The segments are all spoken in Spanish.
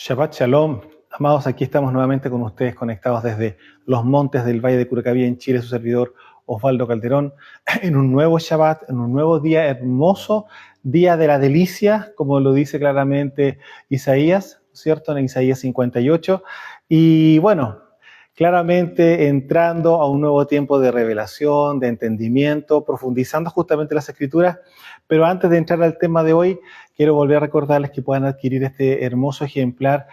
Shabbat Shalom, amados, aquí estamos nuevamente con ustedes conectados desde los montes del Valle de Curacaví en Chile, su servidor Osvaldo Calderón, en un nuevo Shabbat, en un nuevo día hermoso, día de la delicia, como lo dice claramente Isaías, ¿cierto? En Isaías 58. Y bueno, claramente entrando a un nuevo tiempo de revelación, de entendimiento, profundizando justamente las Escrituras. Pero antes de entrar al tema de hoy, quiero volver a recordarles que puedan adquirir este hermoso ejemplar,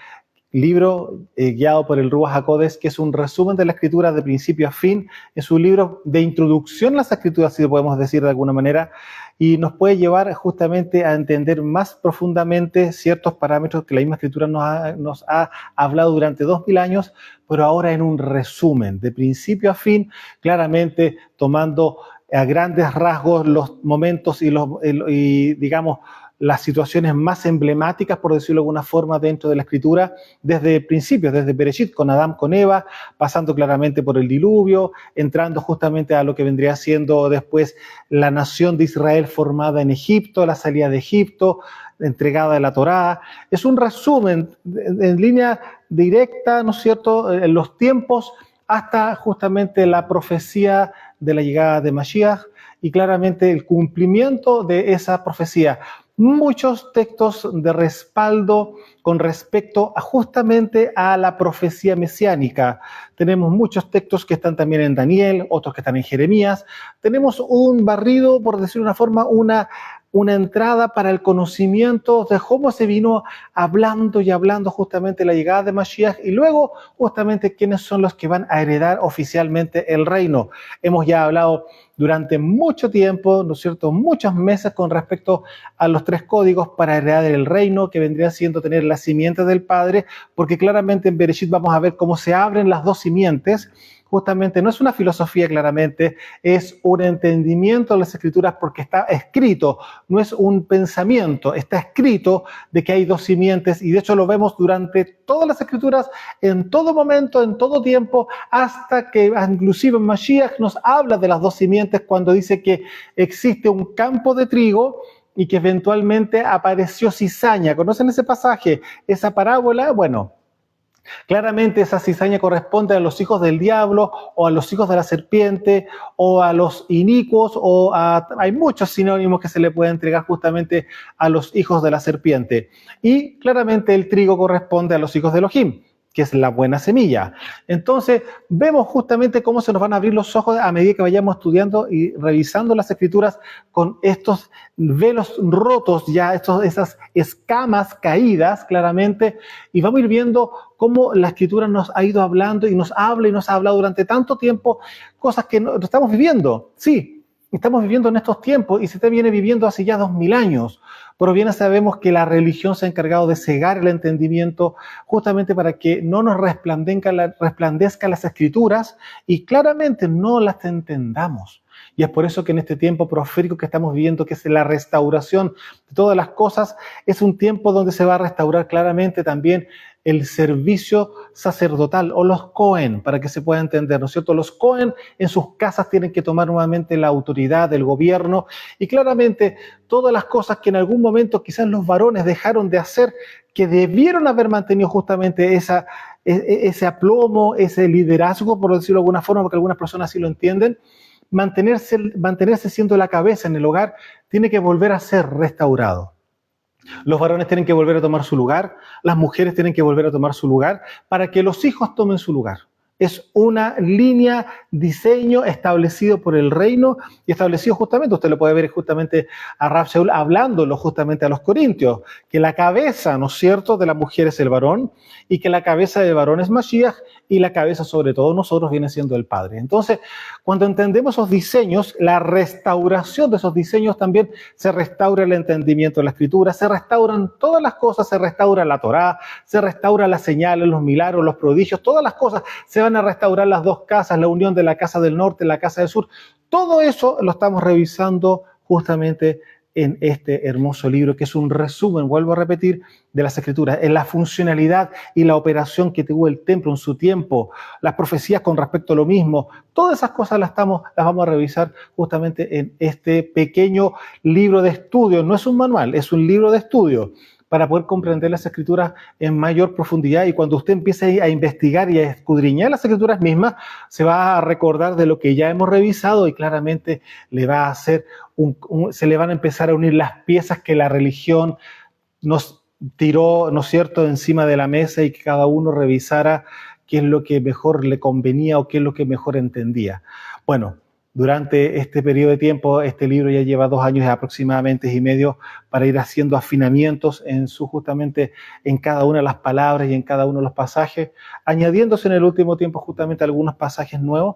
libro guiado por el Ruach HaKodesh, que es un resumen de la Escritura de principio a fin. Es un libro de introducción a las Escrituras, si lo podemos decir de alguna manera, y nos puede llevar justamente a entender más profundamente ciertos parámetros que la misma Escritura nos ha hablado durante 2000 años, pero ahora en un resumen, de principio a fin, claramente tomando a grandes rasgos los momentos y digamos, las situaciones más emblemáticas, por decirlo de alguna forma, dentro de la Escritura, desde principios, desde Bereshit, con Adán, con Eva, pasando claramente por el diluvio, entrando justamente a lo que vendría siendo después la nación de Israel formada en Egipto, la salida de Egipto, entregada de la Torá. Es un resumen en línea directa, ¿no es cierto?, en los tiempos hasta justamente la profecía de la llegada de Mashiach y claramente el cumplimiento de esa profecía. Muchos textos de respaldo con respecto a justamente a la profecía mesiánica. Tenemos muchos textos que están también en Daniel, otros que están en Jeremías. Tenemos un barrido, por decirlo de una forma, una entrada para el conocimiento de cómo se vino hablando y hablando justamente la llegada de Mashiach y luego justamente quiénes son los que van a heredar oficialmente el reino. Hemos ya hablado durante mucho tiempo, ¿no es cierto?, muchos meses con respecto a los 3 códigos para heredar el reino, que vendría siendo tener la simiente del Padre, porque claramente en Bereshit vamos a ver cómo se abren las 2 simientes. Justamente no es una filosofía claramente, es un entendimiento de las Escrituras porque está escrito, no es un pensamiento, está escrito de que hay 2 simientes y de hecho lo vemos durante todas las Escrituras, en todo momento, en todo tiempo, hasta que inclusive Mashiach nos habla de las 2 simientes cuando dice que existe un campo de trigo y que eventualmente apareció cizaña. ¿Conocen ese pasaje? Esa parábola, bueno, claramente esa cizaña corresponde a los hijos del diablo o a los hijos de la serpiente o a los inicuos hay muchos sinónimos que se le puede entregar justamente a los hijos de la serpiente. Y claramente el trigo corresponde a los hijos de Elohim, que es la buena semilla. Entonces, vemos justamente cómo se nos van a abrir los ojos a medida que vayamos estudiando y revisando las Escrituras con estos velos rotos, ya esas escamas caídas claramente, y vamos a ir viendo cómo la Escritura nos ha ido hablando y nos habla y nos ha hablado durante tanto tiempo, cosas que no estamos viviendo. Sí, estamos viviendo en estos tiempos y se te viene viviendo hace ya 2000 años. Pero bien sabemos que la religión se ha encargado de cegar el entendimiento justamente para que no nos resplandezcan las Escrituras y claramente no las entendamos. Y es por eso que en este tiempo profético que estamos viviendo, que es la restauración de todas las cosas, es un tiempo donde se va a restaurar claramente también el servicio sacerdotal o los Cohen, para que se pueda entender, ¿no es cierto? Los Cohen en sus casas tienen que tomar nuevamente la autoridad del gobierno y claramente todas las cosas que en algún momento quizás los varones dejaron de hacer, que debieron haber mantenido justamente ese aplomo, ese liderazgo, por decirlo de alguna forma, porque algunas personas así lo entienden, mantenerse siendo la cabeza en el hogar, tiene que volver a ser restaurado. Los varones tienen que volver a tomar su lugar, las mujeres tienen que volver a tomar su lugar para que los hijos tomen su lugar. Es una línea, diseño establecido por el reino y establecido justamente, usted lo puede ver justamente a Rab Shaul hablándolo justamente a los corintios, que la cabeza, ¿no es cierto?, de la mujer es el varón y que la cabeza del varón es Mashiach y la cabeza sobre todo nosotros viene siendo el Padre. Entonces, cuando entendemos esos diseños, la restauración de esos diseños también se restaura el entendimiento de la Escritura, se restauran todas las cosas, se restaura la Torá, se restaura las señales, los milagros, los prodigios, todas las cosas se van a restaurar las 2 casas, la unión de la casa del norte y la casa del sur. Todo eso lo estamos revisando justamente en este hermoso libro, que es un resumen, vuelvo a repetir, de las Escrituras, en la funcionalidad y la operación que tuvo el templo en su tiempo, las profecías con respecto a lo mismo, todas esas cosas las vamos a revisar justamente en este pequeño libro de estudio. No es un manual, es un libro de estudio, para poder comprender las Escrituras en mayor profundidad. Y cuando usted empiece a investigar y a escudriñar las Escrituras mismas, se va a recordar de lo que ya hemos revisado y claramente le va a hacer se le van a empezar a unir las piezas que la religión nos tiró, ¿no es cierto?, encima de la mesa y que cada uno revisara qué es lo que mejor le convenía o qué es lo que mejor entendía. Bueno, durante este periodo de tiempo, este libro ya lleva 2 años aproximadamente y medio para ir haciendo afinamientos justamente en cada una de las palabras y en cada uno de los pasajes, añadiéndose en el último tiempo justamente algunos pasajes nuevos.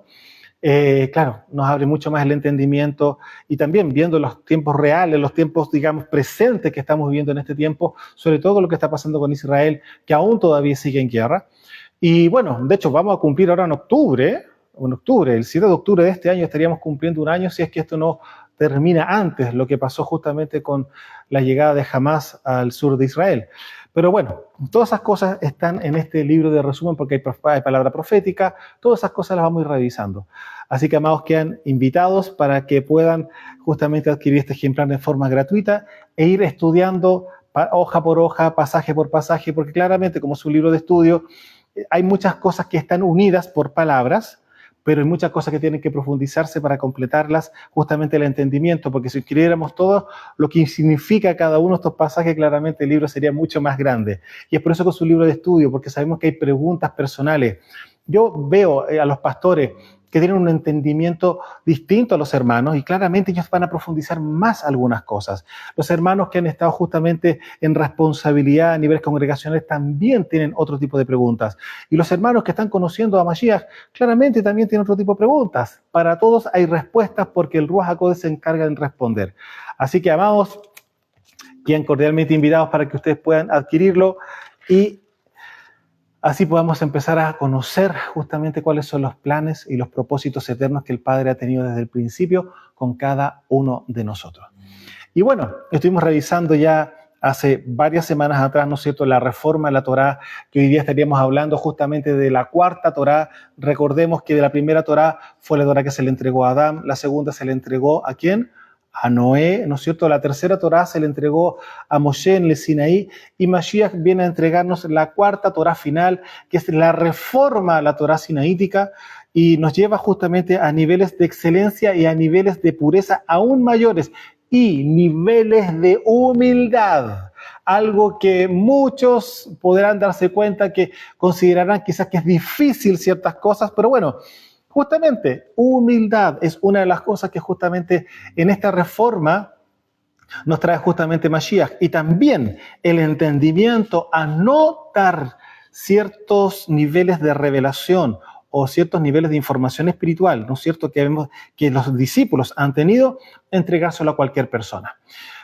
Claro, nos abre mucho más el entendimiento y también viendo los tiempos reales, los tiempos, digamos, presentes que estamos viviendo en este tiempo, sobre todo lo que está pasando con Israel, que aún todavía sigue en guerra. Y bueno, de hecho vamos a cumplir ahora en octubre, el 7 de octubre de este año estaríamos cumpliendo 1 año si es que esto no termina antes, lo que pasó justamente con la llegada de Hamas al sur de Israel. Pero bueno, todas esas cosas están en este libro de resumen porque hay palabra profética, todas esas cosas las vamos a ir revisando. Así que, amados, quedan invitados para que puedan justamente adquirir este ejemplar de forma gratuita e ir estudiando hoja por hoja, pasaje por pasaje, porque claramente como es un libro de estudio, hay muchas cosas que están unidas por palabras, pero hay muchas cosas que tienen que profundizarse para completarlas justamente el entendimiento, porque si escribiéramos todo lo que significa cada uno de estos pasajes, claramente el libro sería mucho más grande. Y es por eso que es un libro de estudio, porque sabemos que hay preguntas personales. Yo veo a los pastores que tienen un entendimiento distinto a los hermanos y claramente ellos van a profundizar más algunas cosas. Los hermanos que han estado justamente en responsabilidad a niveles congregacionales también tienen otro tipo de preguntas. Y los hermanos que están conociendo a Mashiach claramente también tienen otro tipo de preguntas. Para todos hay respuestas porque el Ruach HaKodesh se encarga de responder. Así que, amados, quedan cordialmente invitados para que ustedes puedan adquirirlo y así podamos empezar a conocer justamente cuáles son los planes y los propósitos eternos que el Padre ha tenido desde el principio con cada uno de nosotros. Y bueno, estuvimos revisando ya hace varias semanas atrás, ¿no es cierto?, la reforma de la Torá, que hoy día estaríamos hablando justamente de la cuarta Torá. Recordemos que de la primera Torá fue la Torá que se le entregó a Adán, la segunda se le entregó ¿a quién? A Noé, ¿no es cierto? La tercera Torá se le entregó a Moshe en el Sinaí y Mashiach viene a entregarnos la cuarta Torá final, que es la reforma a la Torá sinaítica y nos lleva justamente a niveles de excelencia y a niveles de pureza aún mayores y niveles de humildad. Algo que muchos podrán darse cuenta que considerarán quizás que es difícil ciertas cosas, pero bueno, justamente, humildad es una de las cosas que justamente en esta reforma nos trae justamente Mashiach. Y también el entendimiento a no dar ciertos niveles de revelación o ciertos niveles de información espiritual, ¿no es cierto?, que vemos que los discípulos han tenido, entregárselo a cualquier persona.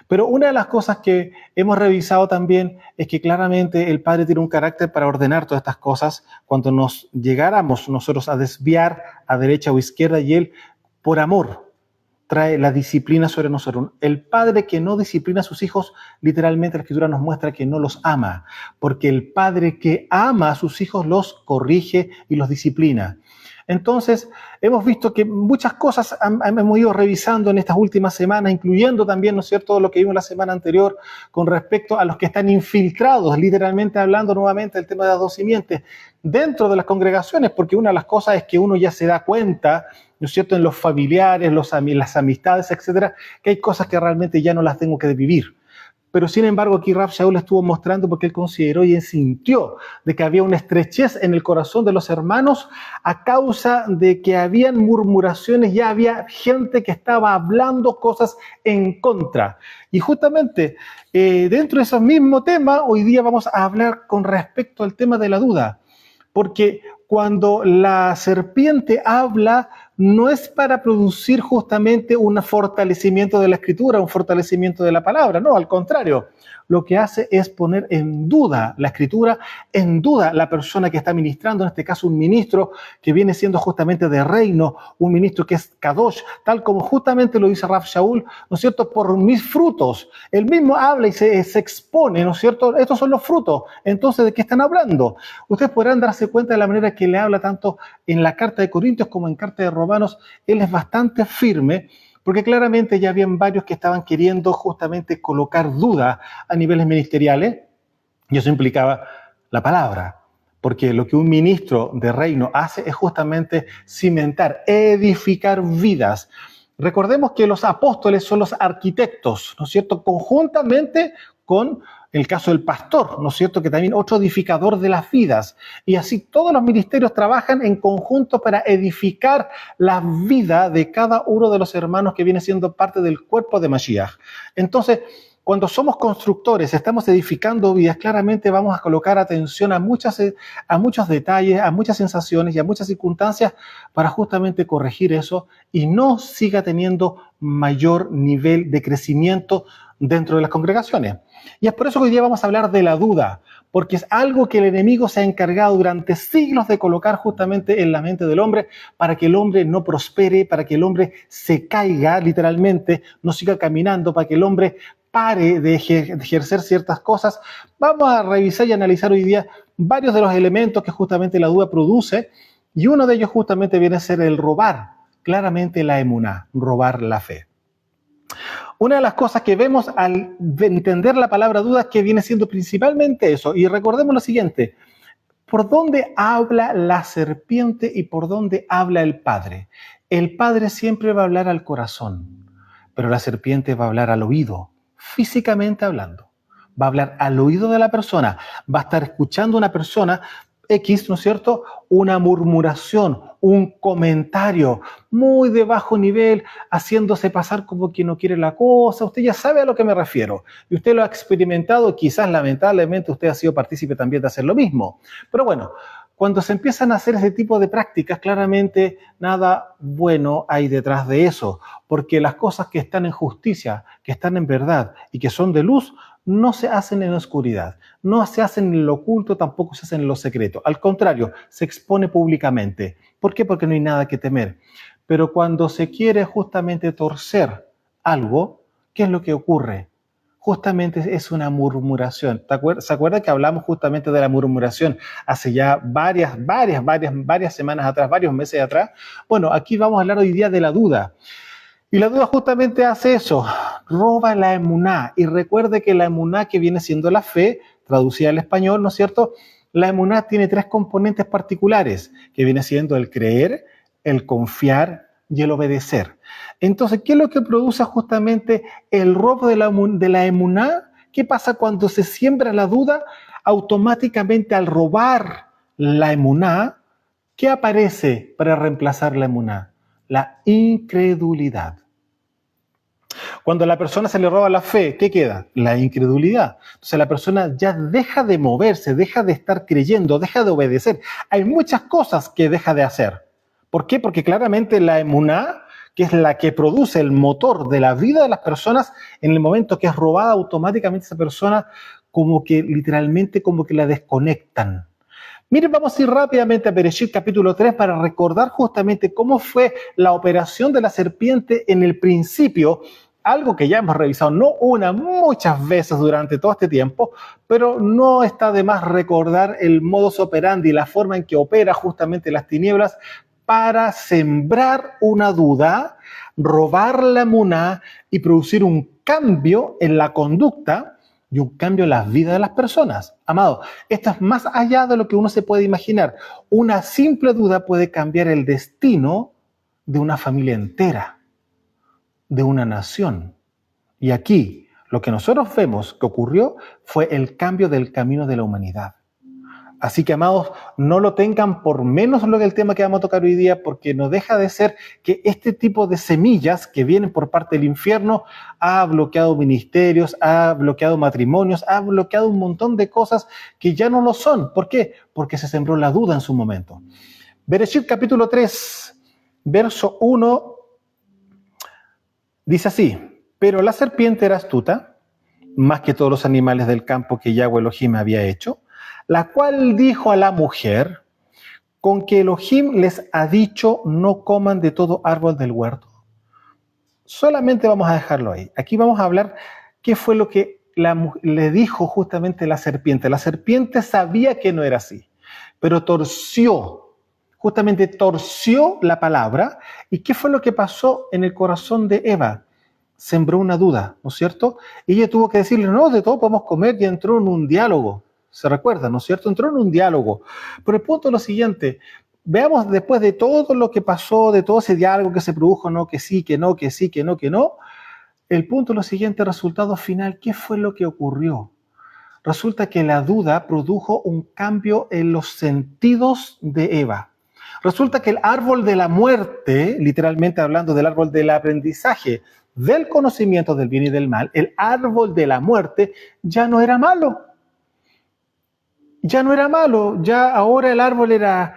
Pero una de las cosas que hemos revisado también es que claramente el Padre tiene un carácter para ordenar todas estas cosas cuando nos llegáramos nosotros a desviar a derecha o izquierda y Él, por amor, trae la disciplina sobre nosotros. El Padre que no disciplina a sus hijos, literalmente la Escritura nos muestra que no los ama, porque el Padre que ama a sus hijos los corrige y los disciplina. Entonces, hemos visto que muchas cosas hemos ido revisando en estas últimas semanas, incluyendo también, ¿no es cierto?, lo que vimos la semana anterior con respecto a los que están infiltrados, literalmente hablando nuevamente del tema de las 2 simientes, dentro de las congregaciones, porque una de las cosas es que uno ya se da cuenta, ¿no es cierto?, en los familiares, las amistades, etcétera, que hay cosas que realmente ya no las tengo que vivir. Pero sin embargo aquí Rav Shaul estuvo mostrando porque él consideró y sintió de que había una estrechez en el corazón de los hermanos a causa de que habían murmuraciones, ya había gente que estaba hablando cosas en contra. Y justamente dentro de ese mismo tema, hoy día vamos a hablar con respecto al tema de la duda. Porque cuando la serpiente habla, no es para producir justamente un fortalecimiento de la escritura, un fortalecimiento de la palabra, no, al contrario, lo que hace es poner en duda la escritura, en duda la persona que está ministrando, en este caso un ministro que viene siendo justamente de reino, un ministro que es Kadosh, tal como justamente lo dice Rav Shaul, ¿no es cierto?, por mis frutos. Él mismo habla y se expone, ¿no es cierto?, estos son los frutos. Entonces, ¿de qué están hablando? Ustedes podrán darse cuenta de la manera que le habla tanto en la carta de Corintios como en carta de Romanos. Él es bastante firme, porque claramente ya habían varios que estaban queriendo justamente colocar duda a niveles ministeriales. Y eso implicaba la palabra, porque lo que un ministro de reino hace es justamente cimentar, edificar vidas. Recordemos que los apóstoles son los arquitectos, ¿no es cierto?, conjuntamente con el caso del pastor, ¿no es cierto?, que también otro edificador de las vidas. Y así todos los ministerios trabajan en conjunto para edificar la vida de cada uno de los hermanos que viene siendo parte del cuerpo de Mashiach. Entonces, cuando somos constructores, estamos edificando vidas, claramente vamos a colocar atención a muchos detalles, a muchas sensaciones y a muchas circunstancias para justamente corregir eso y no siga teniendo mayor nivel de crecimiento dentro de las congregaciones. Y es por eso que hoy día vamos a hablar de la duda, porque es algo que el enemigo se ha encargado durante siglos de colocar justamente en la mente del hombre para que el hombre no prospere, para que el hombre se caiga literalmente, no siga caminando, para que el hombre pare de ejercer ciertas cosas. Vamos a revisar y analizar hoy día varios de los elementos que justamente la duda produce, y uno de ellos justamente viene a ser el robar, claramente la emuná, robar la fe. Una de las cosas que vemos al entender la palabra duda es que viene siendo principalmente eso, y recordemos lo siguiente: ¿por dónde habla la serpiente y por dónde habla el padre? El padre siempre va a hablar al corazón, pero la serpiente va a hablar al oído. Físicamente hablando, va a hablar al oído de la persona, va a estar escuchando a una persona X, ¿no es cierto?, una murmuración, un comentario muy de bajo nivel, haciéndose pasar como quien no quiere la cosa. Usted ya sabe a lo que me refiero, y usted lo ha experimentado, quizás lamentablemente usted ha sido partícipe también de hacer lo mismo. Pero bueno, cuando se empiezan a hacer ese tipo de prácticas, claramente nada bueno hay detrás de eso, porque las cosas que están en justicia, que están en verdad y que son de luz, no se hacen en la oscuridad, no se hacen en lo oculto, tampoco se hacen en lo secreto. Al contrario, se expone públicamente. ¿Por qué? Porque no hay nada que temer. Pero cuando se quiere justamente torcer algo, ¿qué es lo que ocurre? Justamente es una murmuración. ¿Se acuerdan que hablamos justamente de la murmuración hace ya varias semanas atrás, varios meses atrás? Bueno, aquí vamos a hablar hoy día de la duda. Y la duda justamente hace eso, roba la emuná. Y recuerde que la emuná, que viene siendo la fe, traducida al español, ¿no es cierto? La emuná tiene tres componentes particulares, que viene siendo el creer, el confiar y el obedecer. Entonces, ¿qué es lo que produce justamente el robo de la emuná? ¿Qué pasa cuando se siembra la duda? Automáticamente, al robar la emuná, ¿qué aparece para reemplazar la emuná? La incredulidad. Cuando a la persona se le roba la fe, ¿qué queda? La incredulidad. Entonces la persona ya deja de moverse, deja de estar creyendo, deja de obedecer. Hay muchas cosas que deja de hacer. ¿Por qué? Porque claramente la emuná, que es la que produce el motor de la vida de las personas, en el momento que es robada, automáticamente esa persona como que literalmente como que la desconectan. Miren, vamos a ir rápidamente a Bereshit capítulo 3 para recordar justamente cómo fue la operación de la serpiente en el principio, algo que ya hemos revisado no una, muchas veces durante todo este tiempo, pero no está de más recordar el modus operandi, la forma en que opera justamente las tinieblas para sembrar una duda, robar la emuná y producir un cambio en la conducta y un cambio en las vidas de las personas. Amado, esto es más allá de lo que uno se puede imaginar. Una simple duda puede cambiar el destino de una familia entera, de una nación. Y aquí, lo que nosotros vemos que ocurrió fue el cambio del camino de la humanidad. Así que, amados, no lo tengan por menos lo que el tema que vamos a tocar hoy día, porque no deja de ser que este tipo de semillas que vienen por parte del infierno ha bloqueado ministerios, ha bloqueado matrimonios, ha bloqueado un montón de cosas que ya no lo son. ¿Por qué? Porque se sembró la duda en su momento. Bereshit capítulo 3, verso 1, dice así: pero la serpiente era astuta, más que todos los animales del campo que Yahweh Elohim había hecho, la cual dijo a la mujer: con que Elohim les ha dicho no coman de todo árbol del huerto. Solamente vamos a dejarlo ahí. Aquí vamos a hablar qué fue lo que le dijo justamente la serpiente. La serpiente sabía que no era así, pero justamente torció la palabra. ¿Y qué fue lo que pasó en el corazón de Eva? Sembró una duda, ¿no es cierto? Y ella tuvo que decirle: no, de todo podemos comer, y entró en un diálogo. ¿Se recuerdan, no es cierto? Entró en un diálogo. Pero el punto es lo siguiente. Veamos después de todo lo que pasó, de todo ese diálogo que se produjo, no, que sí, que no, que sí, que no, que no. El punto es lo siguiente, resultado final, ¿qué fue lo que ocurrió? Resulta que la duda produjo un cambio en los sentidos de Eva. Resulta que el árbol de la muerte, literalmente hablando del árbol del aprendizaje, del conocimiento del bien y del mal, el árbol de la muerte ya no era malo. Ya no era malo, ya ahora el árbol era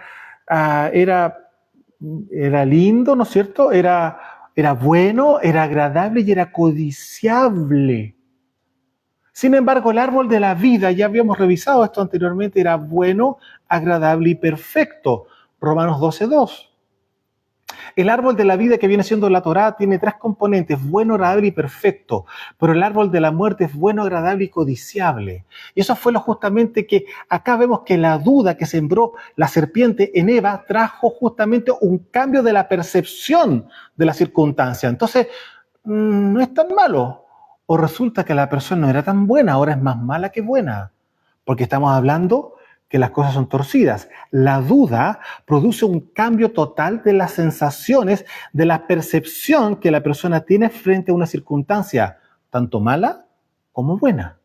lindo, ¿no es cierto? Era bueno, era agradable y era codiciable. Sin embargo, el árbol de la vida, ya habíamos revisado esto anteriormente, era bueno, agradable y perfecto. Romanos 12:2. El árbol de la vida que viene siendo la Torá tiene 3 componentes, bueno, agradable y perfecto. Pero el árbol de la muerte es bueno, agradable y codiciable. Y eso fue lo justamente que acá vemos que la duda que sembró la serpiente en Eva trajo justamente un cambio de la percepción de la circunstancia. Entonces, no es tan malo. O resulta que la persona no era tan buena, ahora es más mala que buena. Porque estamos hablando que las cosas son torcidas. La duda produce un cambio total de las sensaciones, de la percepción que la persona tiene frente a una circunstancia, tanto mala como buena.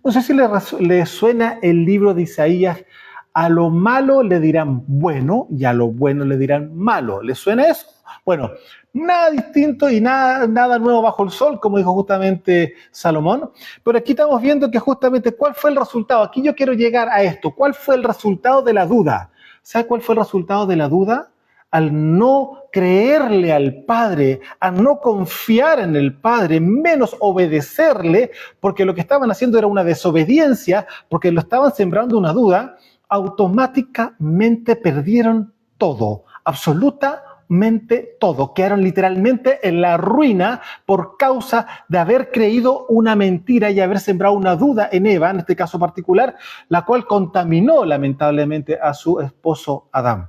No sé si le suena el libro de Isaías, a lo malo le dirán bueno y a lo bueno le dirán malo. ¿Le suena eso? Bueno, nada distinto y nada nuevo bajo el sol, como dijo justamente Salomón. Pero aquí estamos viendo que justamente cuál fue el resultado. Aquí yo quiero llegar a esto. ¿Cuál fue el resultado de la duda? ¿Sabe cuál fue el resultado de la duda? Al no creerle al Padre, a no confiar en el Padre, menos obedecerle, porque lo que estaban haciendo era una desobediencia, porque lo estaban sembrando una duda, automáticamente perdieron todo, absolutamente todo. Quedaron literalmente en la ruina por causa de haber creído una mentira y haber sembrado una duda en Eva, en este caso particular, la cual contaminó lamentablemente a su esposo Adán.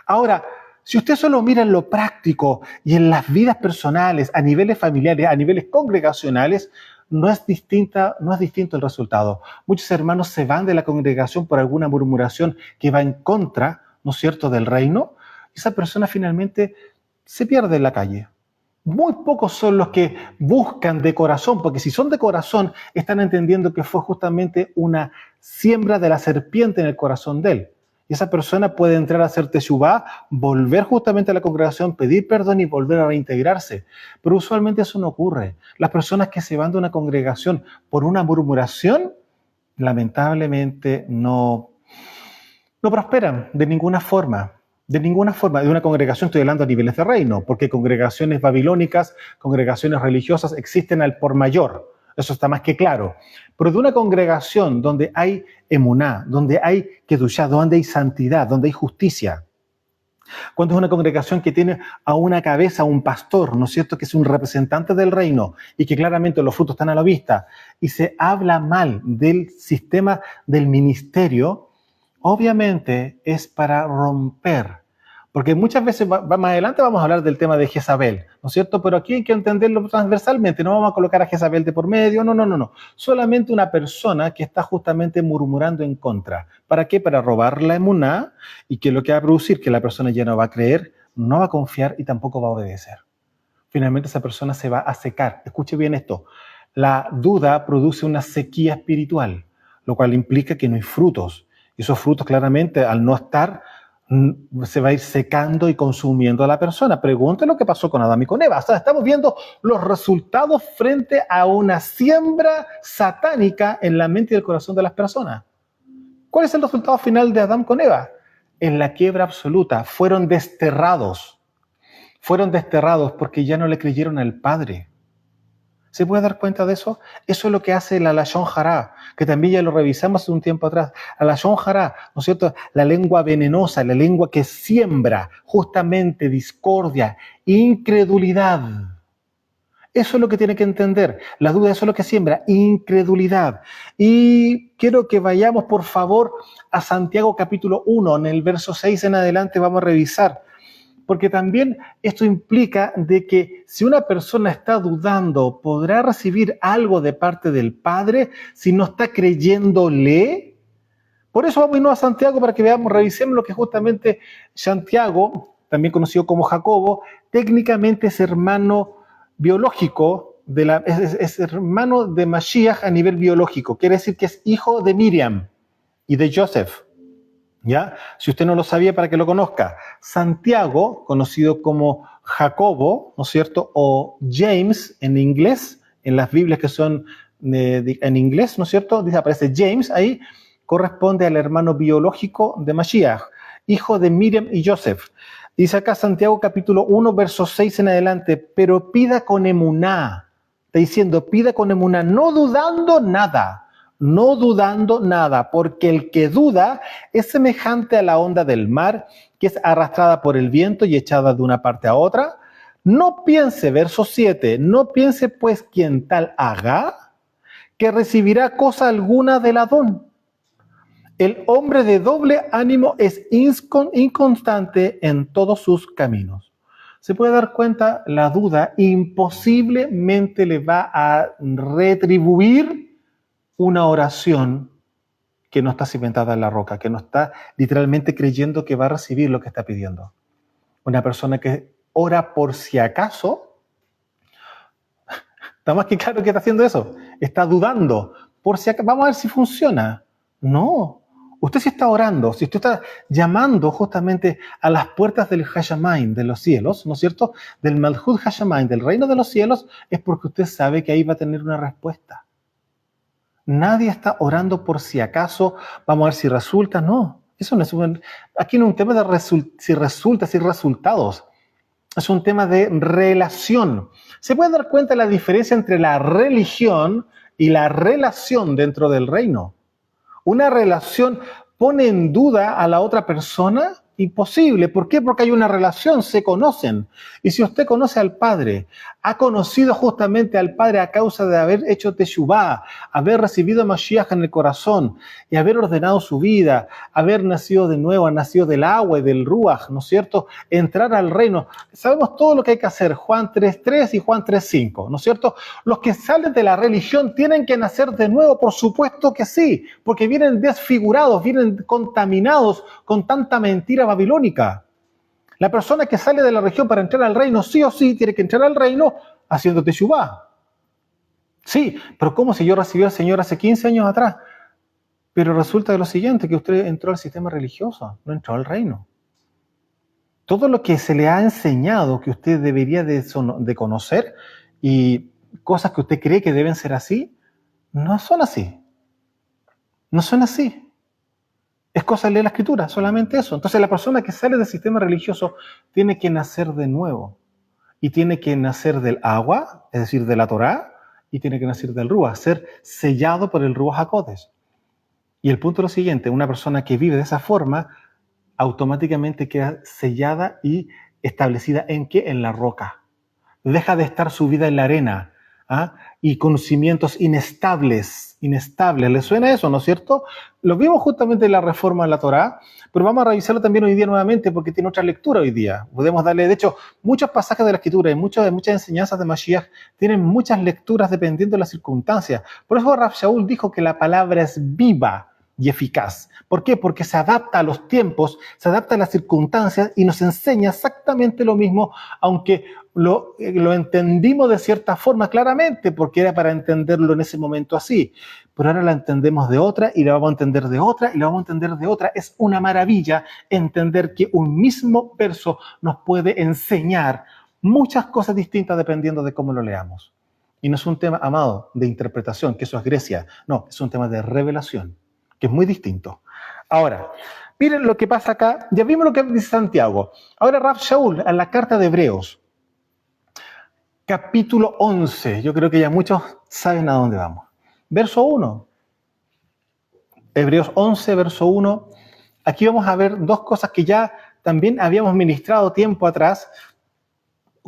Ahora, si usted solo mira en lo práctico y en las vidas personales, a niveles familiares, a niveles congregacionales, no es distinto el resultado. Muchos hermanos se van de la congregación por alguna murmuración que va en contra, ¿no es cierto?, del reino, y esa persona finalmente se pierde en la calle. Muy pocos son los que buscan de corazón, porque si son de corazón, están entendiendo que fue justamente una siembra de la serpiente en el corazón de él. Y esa persona puede entrar a hacer teshuvá, volver justamente a la congregación, pedir perdón y volver a reintegrarse. Pero usualmente eso no ocurre. Las personas que se van de una congregación por una murmuración, lamentablemente no prosperan de ninguna forma. De ninguna forma. De una congregación estoy hablando a niveles de reino, porque congregaciones babilónicas, congregaciones religiosas existen al por mayor. Eso está más que claro. Pero de una congregación donde hay emuná, donde hay kedushá, donde hay santidad, donde hay justicia. Cuando es una congregación que tiene a una cabeza, a un pastor, ¿no es cierto?, que es un representante del reino y que claramente los frutos están a la vista, y se habla mal del sistema del ministerio, obviamente es para romper. Porque muchas veces, más adelante vamos a hablar del tema de Jezabel, ¿no es cierto? Pero aquí hay que entenderlo transversalmente, no vamos a colocar a Jezabel de por medio, no. Solamente una persona que está justamente murmurando en contra. ¿Para qué? Para robar la emuná, y que lo que va a producir, que la persona ya no va a creer, no va a confiar y tampoco va a obedecer. Finalmente esa persona se va a secar. Escuche bien esto. La duda produce una sequía espiritual, lo cual implica que no hay frutos. Y esos frutos claramente, al no estar, se va a ir secando y consumiendo a la persona. Pregúntale lo que pasó con Adán y con Eva. O sea, estamos viendo los resultados frente a una siembra satánica en la mente y el corazón de las personas. ¿Cuál es el resultado final de Adán con Eva? En la quiebra absoluta. Fueron desterrados porque ya no le creyeron al Padre. ¿Se puede dar cuenta de eso? Eso es lo que hace la Lashon Hará, que también ya lo revisamos hace un tiempo atrás. La Lashon Hará, ¿no es cierto? La lengua venenosa, la lengua que siembra justamente discordia, incredulidad. Eso es lo que tiene que entender. La duda, eso es lo que siembra, incredulidad. Y quiero que vayamos, por favor, a Santiago capítulo 1, en el verso 6 en adelante vamos a revisar. Porque también esto implica de que si una persona está dudando, ¿podrá recibir algo de parte del Padre si no está creyéndole? Por eso vamos a irnos a Santiago para que veamos, revisemos lo que justamente Santiago, también conocido como Jacobo, técnicamente es hermano biológico, es hermano de Mashiach a nivel biológico. Quiere decir que es hijo de Miriam y de Joseph. ¿Ya? Si usted no lo sabía, para que lo conozca. Santiago, conocido como Jacobo, ¿no es cierto? O James en inglés, en las Biblias que son en inglés, ¿no es cierto? Dice, aparece James ahí, corresponde al hermano biológico de Mashiach, hijo de Miriam y Joseph. Dice acá Santiago capítulo 1, verso 6 en adelante, pero pida con emuná. Está diciendo, pida con emuná, no dudando nada. No dudando nada, porque el que duda es semejante a la onda del mar, que es arrastrada por el viento y echada de una parte a otra. No piense, verso 7, no piense pues quien tal haga, que recibirá cosa alguna del Adón. El hombre de doble ánimo es inconstante en todos sus caminos. Se puede dar cuenta, la duda imposiblemente le va a retribuir una oración que no está cimentada en la roca, que no está literalmente creyendo que va a recibir lo que está pidiendo. Una persona que ora por si acaso, está más que claro que está haciendo eso, está dudando, por si acaso, vamos a ver si funciona. No, usted sí está orando, si usted está llamando justamente a las puertas del Hashamayim, de los cielos, ¿no es cierto? Del Malhut Hashamayim, del reino de los cielos, es porque usted sabe que ahí va a tener una respuesta. Nadie está orando por si acaso, vamos a ver si resulta, no. Eso no es aquí no es un tema de si resultados. Es un tema de relación. Se puede dar cuenta de la diferencia entre la religión y la relación dentro del reino. Una relación pone en duda a la otra persona. Imposible. ¿Por qué? Porque hay una relación, se conocen. Y si usted conoce al Padre, ha conocido justamente al Padre a causa de haber hecho Teshuvá, haber recibido Mashiach en el corazón y haber ordenado su vida, haber nacido de nuevo, nacido del agua y del Ruach, ¿no es cierto? Entrar al reino. Sabemos todo lo que hay que hacer, Juan 3.3 y Juan 3.5, ¿no es cierto? Los que salen de la religión tienen que nacer de nuevo, por supuesto que sí, porque vienen desfigurados, vienen contaminados con tanta mentira babilónica. La persona que sale de la región para entrar al reino, sí o sí, tiene que entrar al reino haciendo teshuvá. Sí, pero ¿cómo si yo recibí al Señor hace 15 años atrás? Pero resulta de lo siguiente, que usted entró al sistema religioso, no entró al reino. Todo lo que se le ha enseñado que usted debería de conocer y cosas que usted cree que deben ser así, no son así. No son así. Es cosa de leer la escritura, solamente eso. Entonces la persona que sale del sistema religioso tiene que nacer de nuevo. Y tiene que nacer del agua, es decir, de la Torá, y tiene que nacer del Ruach, ser sellado por el Ruach HaKodesh. Y el punto es lo siguiente, una persona que vive de esa forma, automáticamente queda sellada y establecida ¿en qué? En la roca. Deja de estar subida en la arena, y conocimientos inestables. ¿Le suena eso, no es cierto? Lo vimos justamente en la reforma de la Torá, pero vamos a revisarlo también hoy día nuevamente porque tiene otra lectura hoy día. Podemos darle, de hecho, muchos pasajes de la escritura y muchas enseñanzas de Mashiach tienen muchas lecturas dependiendo de las circunstancias. Por eso Rav Shaul dijo que la palabra es viva y eficaz. ¿Por qué? Porque se adapta a los tiempos, se adapta a las circunstancias y nos enseña exactamente lo mismo, aunque lo entendimos de cierta forma claramente, porque era para entenderlo en ese momento así. Pero ahora la entendemos de otra y la vamos a entender de otra y la vamos a entender de otra. Es una maravilla entender que un mismo verso nos puede enseñar muchas cosas distintas dependiendo de cómo lo leamos. Y no es un tema, amado, de interpretación, que eso es Grecia. No, es un tema de revelación, que es muy distinto. Ahora, miren lo que pasa acá. Ya vimos lo que dice Santiago. Ahora Rav Shaul, en la carta de Hebreos, capítulo 11. Yo creo que ya muchos saben a dónde vamos. Verso 1. Hebreos 11, verso 1. Aquí vamos a ver dos cosas que ya también habíamos ministrado tiempo atrás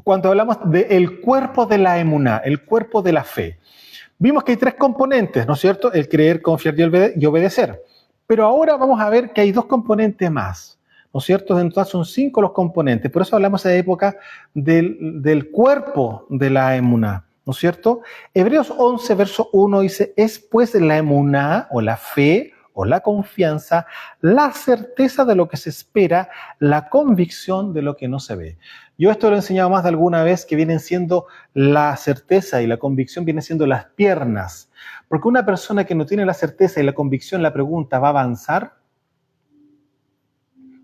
cuando hablamos del cuerpo de la emuná, el cuerpo de la fe. Vimos que hay tres componentes, ¿no es cierto? El creer, confiar y obedecer. Pero ahora vamos a ver que hay dos componentes más, ¿no es cierto? En total son 5 los componentes. Por eso hablamos en la época del cuerpo de la emuná, ¿no es cierto? Hebreos 11, verso 1 dice, es pues la emuná o la fe o la confianza, la certeza de lo que se espera, la convicción de lo que no se ve. Yo esto lo he enseñado más de alguna vez, que vienen siendo la certeza y la convicción, vienen siendo las piernas. Porque una persona que no tiene la certeza y la convicción, la pregunta, ¿va a avanzar?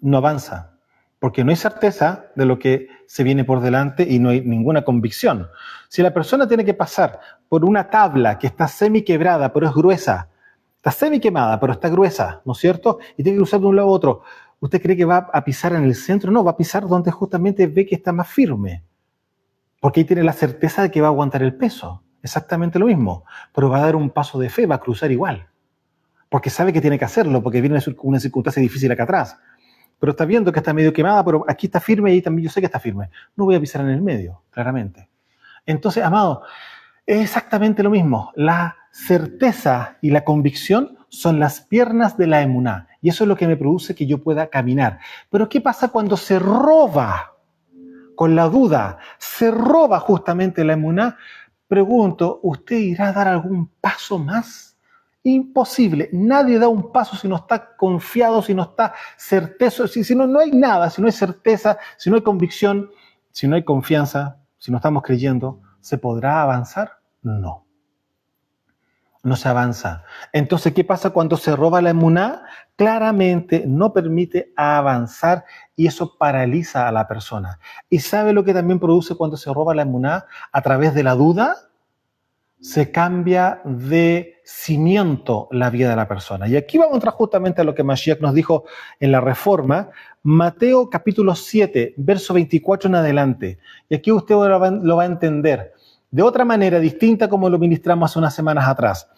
No avanza. Porque no hay certeza de lo que se viene por delante y no hay ninguna convicción. Si la persona tiene que pasar por una tabla que está semi-quebrada, pero es gruesa, está semi-quemada, pero está gruesa, ¿no es cierto? Y tiene que cruzar de un lado a otro. ¿Usted cree que va a pisar en el centro? No, va a pisar donde justamente ve que está más firme. Porque ahí tiene la certeza de que va a aguantar el peso. Exactamente lo mismo. Pero va a dar un paso de fe, va a cruzar igual. Porque sabe que tiene que hacerlo, porque viene una circunstancia difícil acá atrás. Pero está viendo que está medio quemada, pero aquí está firme y también yo sé que está firme. No voy a pisar en el medio, claramente. Entonces, amado, es exactamente lo mismo. La certeza y la convicción son las piernas de la emuná. Y eso es lo que me produce que yo pueda caminar. Pero ¿qué pasa cuando se roba con la duda? Se roba justamente la emuná. Pregunto, ¿usted irá a dar algún paso más? Imposible. Nadie da un paso si no está confiado, si no está certeza, si no hay nada, si no hay certeza, si no hay convicción, si no hay confianza, si no estamos creyendo, ¿se podrá avanzar? No. No se avanza. Entonces, ¿qué pasa cuando se roba la emuná? Claramente no permite avanzar y eso paraliza a la persona. ¿Y sabe lo que también produce cuando se roba la emuná? A través de la duda, se cambia de cimiento la vida de la persona. Y aquí vamos a entrar justamente a lo que Mashiach nos dijo en la Reforma, Mateo capítulo 7, verso 24 en adelante. Y aquí usted lo va a entender de otra manera distinta como lo ministramos hace unas semanas atrás.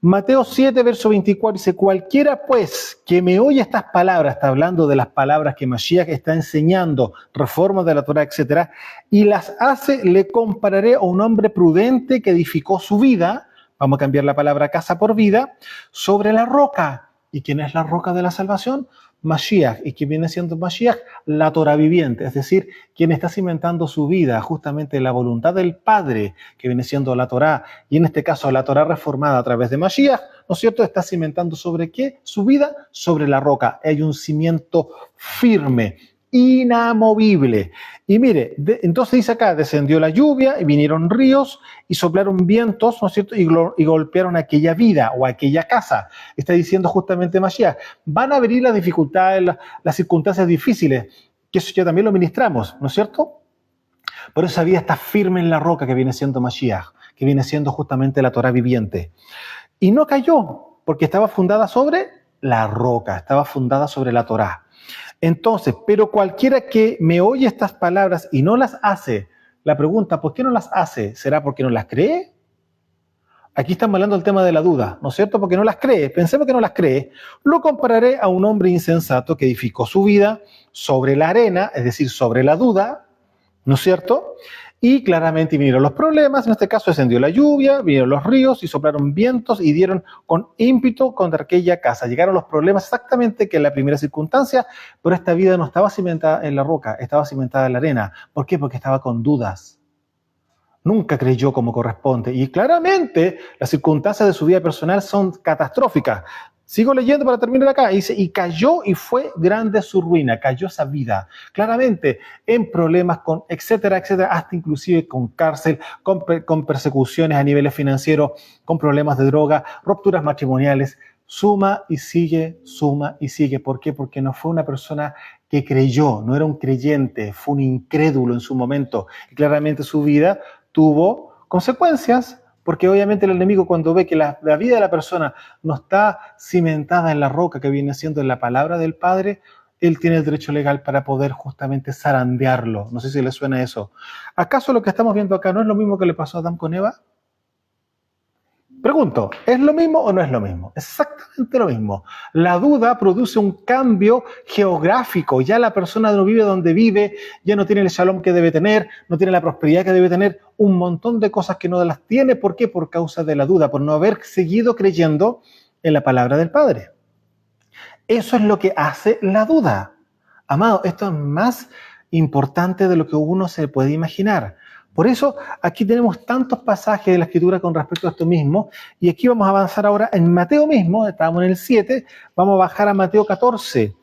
Mateo 7, verso 24 dice, cualquiera pues que me oye estas palabras, está hablando de las palabras que Mashiach está enseñando, reformas de la Torah, etc., y las hace, le compararé a un hombre prudente que edificó su vida, vamos a cambiar la palabra casa por vida, sobre la roca. ¿Y quién es la roca de la salvación? Mashiach. ¿Y quién viene siendo Mashiach? La Torah viviente, es decir, quien está cimentando su vida, justamente la voluntad del Padre, que viene siendo la Torah, y en este caso la Torah reformada a través de Mashiach, ¿no es cierto? Está cimentando ¿sobre qué? Su vida sobre la roca. Hay un cimiento firme, inamovible. Y mire, entonces dice acá, descendió la lluvia y vinieron ríos y soplaron vientos, ¿no es cierto? Y golpearon aquella vida o aquella casa. Está diciendo justamente Mashiach, van a venir las dificultades, las circunstancias difíciles, que eso ya también lo ministramos, ¿no es cierto? Pero esa vida está firme en la roca que viene siendo Mashiach, que viene siendo justamente la Torah viviente. Y no cayó, porque estaba fundada sobre la roca, estaba fundada sobre la Torah. Entonces, pero cualquiera que me oye estas palabras y no las hace, la pregunta, ¿por qué no las hace? ¿Será porque no las cree? Aquí estamos hablando del tema de la duda, ¿no es cierto? Porque no las cree, pensemos que no las cree. Lo compararé a un hombre insensato que edificó su vida sobre la arena, es decir, sobre la duda, ¿no es cierto? Y claramente vinieron los problemas, en este caso descendió la lluvia, vinieron los ríos y soplaron vientos y dieron con ímpetu contra aquella casa. Llegaron los problemas exactamente que en la primera circunstancia, pero esta vida no estaba cimentada en la roca, estaba cimentada en la arena. ¿Por qué? Porque estaba con dudas. Nunca creyó como corresponde. Y claramente las circunstancias de su vida personal son catastróficas. Sigo leyendo para terminar acá. Dice, y cayó y fue grande su ruina. Cayó esa vida. Claramente en problemas con etcétera, etcétera, hasta inclusive con cárcel, con persecuciones a niveles financieros, con problemas de droga, rupturas matrimoniales. Suma y sigue, suma y sigue. ¿Por qué? Porque no fue una persona que creyó, no era un creyente, fue un incrédulo en su momento. Y claramente su vida tuvo consecuencias, porque obviamente el enemigo cuando ve que la vida de la persona no está cimentada en la roca que viene siendo en la palabra del Padre, él tiene el derecho legal para poder justamente zarandearlo. No sé si le suena eso. ¿Acaso lo que estamos viendo acá no es lo mismo que le pasó a Adán con Eva? Pregunto, ¿es lo mismo o no es lo mismo? Exactamente lo mismo. La duda produce un cambio geográfico. Ya la persona no vive donde vive, ya no tiene el shalom que debe tener, no tiene la prosperidad que debe tener, un montón de cosas que no las tiene. ¿Por qué? Por causa de la duda, por no haber seguido creyendo en la palabra del Padre. Eso es lo que hace la duda. Amado, esto es más importante de lo que uno se puede imaginar. Por eso aquí tenemos tantos pasajes de la Escritura con respecto a esto mismo, y aquí vamos a avanzar ahora en Mateo mismo, estábamos en el 7, vamos a bajar a Mateo 14.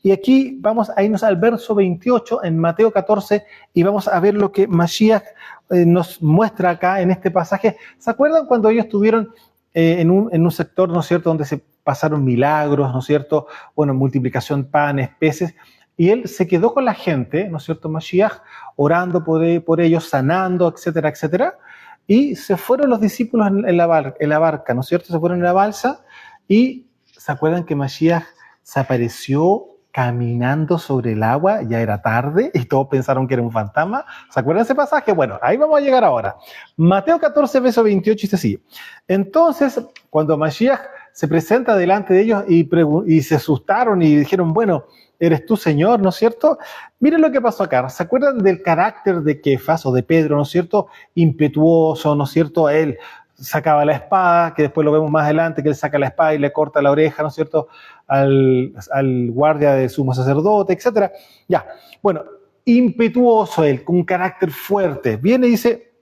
Y aquí vamos a irnos al verso 28 en Mateo 14 y vamos a ver lo que Mashiach nos muestra acá en este pasaje. ¿Se acuerdan cuando ellos estuvieron en un sector, ¿no es cierto?, donde se pasaron milagros, ¿no es cierto?, bueno, multiplicación de panes, peces, y él se quedó con la gente, ¿no es cierto?, Mashiach, orando por ellos, sanando, etcétera, etcétera, y se fueron los discípulos en la barca, ¿no es cierto?, se fueron en la balsa, y ¿se acuerdan que Mashiach se apareció caminando sobre el agua? Ya era tarde y todos pensaron que era un fantasma. ¿Se acuerdan de ese pasaje? Bueno, ahí vamos a llegar ahora. Mateo 14, verso 28 dice así. Entonces, cuando Mashiach se presenta delante de ellos y se asustaron y dijeron, bueno, ¿eres tú, Señor? ¿No es cierto? Miren lo que pasó acá. ¿Se acuerdan del carácter de Kefas o de Pedro? ¿No es cierto? Impetuoso, ¿no es cierto? Él sacaba la espada, que después lo vemos más adelante, que él saca la espada y le corta la oreja, ¿no es cierto?, al guardia de sumo sacerdote, etc. Ya, bueno, impetuoso él, con un carácter fuerte. Viene y dice,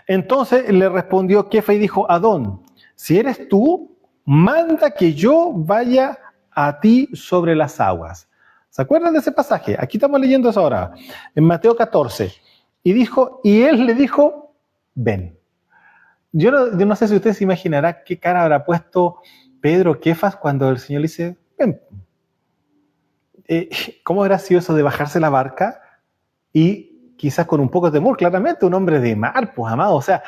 entonces le respondió Kefa y dijo, Adón, si eres tú, manda que yo vaya a ti sobre las aguas. ¿Se acuerdan de ese pasaje? Aquí estamos leyendo eso ahora, en Mateo 14. Y él le dijo, ven. Yo no sé si usted se imaginará qué cara habrá puesto Pedro Kefas cuando el Señor le dice, ven. ¿Cómo habrá sido eso de bajarse la barca y quizás con un poco de temor? Claramente un hombre de mar, pues amado. O sea,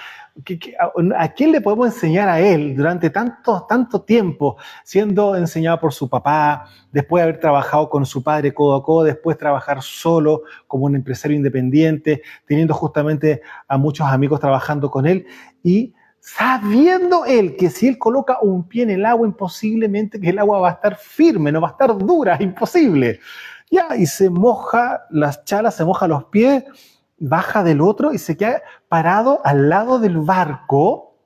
¿a quién le podemos enseñar a él durante tanto tiempo siendo enseñado por su papá, después de haber trabajado con su padre codo a codo, después trabajar solo como un empresario independiente, teniendo justamente a muchos amigos trabajando con él y sabiendo él que si él coloca un pie en el agua, imposiblemente que el agua va a estar firme, no va a estar dura, imposible. Ya, y se moja las chalas, se moja los pies, baja del otro y se queda parado al lado del barco,